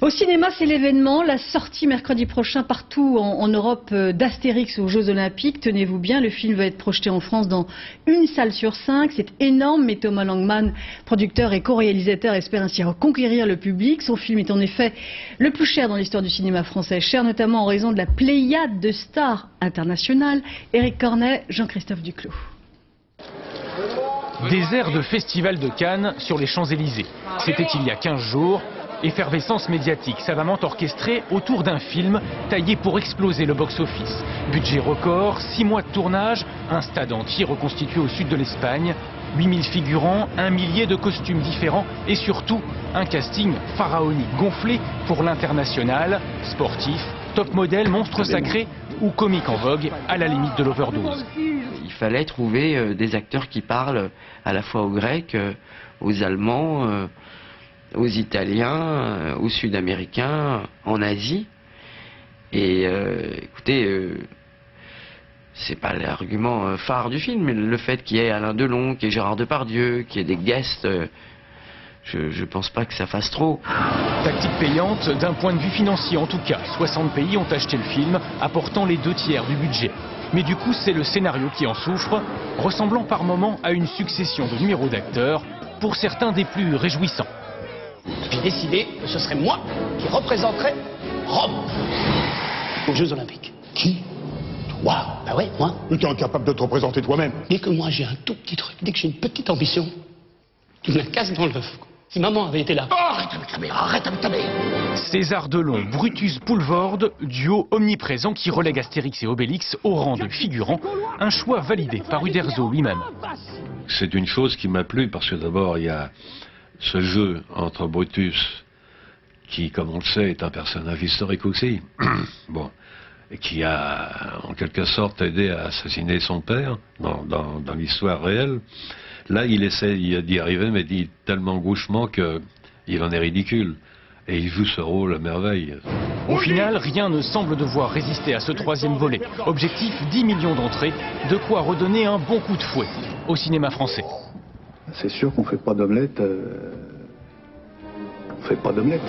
Au cinéma, c'est l'événement, la sortie mercredi prochain partout en Europe d'Astérix aux Jeux Olympiques. Tenez-vous bien, le film va être projeté en France dans une salle sur 5. C'est énorme, mais Thomas Langmann, producteur et co-réalisateur, espère ainsi reconquérir le public. Son film est en effet le plus cher dans l'histoire du cinéma français, cher notamment en raison de la pléiade de stars internationales. Éric Cornet, Jean-Christophe Duclos. Des airs de festival de Cannes sur les Champs-Élysées. C'était il y a 15 jours. Effervescence médiatique savamment orchestrée autour d'un film taillé pour exploser le box-office. Budget record, 6 mois de tournage, un stade entier reconstitué au sud de l'Espagne, 8000 figurants, un millier de costumes différents et surtout un casting pharaonique gonflé pour l'international, sportif, top modèle, monstre sacré ou comique en vogue à la limite de l'overdose. Il fallait trouver des acteurs qui parlent à la fois aux Grecs, aux Allemands, aux Italiens, aux Sud-Américains, en Asie. Et écoutez, c'est pas l'argument phare du film, mais le fait qu'il y ait Alain Delon, qu'il y ait Gérard Depardieu, qu'il y ait des guests, je pense pas que ça fasse trop. Tactique payante d'un point de vue financier en tout cas. 60 pays ont acheté le film, apportant les 2/3 du budget. Mais du coup, c'est le scénario qui en souffre, ressemblant par moments à une succession de numéros d'acteurs, pour certains des plus réjouissants. J'ai décidé que ce serait moi qui représenterais Rome aux Jeux Olympiques. Qui? Toi? Bah ouais, moi. Mais t'es incapable de te représenter toi-même. Dès que moi j'ai un tout petit truc, dès que j'ai une petite ambition, tu me la casses dans l'œuf. Si maman avait été là... Arrête avec ta mère, arrête avec ta mère. César Delon, Brutus Poulvorde, duo omniprésent qui relègue Astérix et Obélix au rang de figurants, un choix validé par Uderzo lui-même. C'est une chose qui m'a plu parce que d'abord il y a ce jeu entre Brutus, qui comme on le sait est un personnage historique aussi, bon, et qui a en quelque sorte aidé à assassiner son père dans l'histoire réelle. Là il essaye d'y arriver mais dit tellement gauchement qu'il en est ridicule. Et il joue ce rôle à merveille. Au final, rien ne semble devoir résister à ce troisième volet. Objectif 10 millions d'entrées, de quoi redonner un bon coup de fouet au cinéma français. C'est sûr qu'on fait pas d'omelette. On fait pas d'omelette.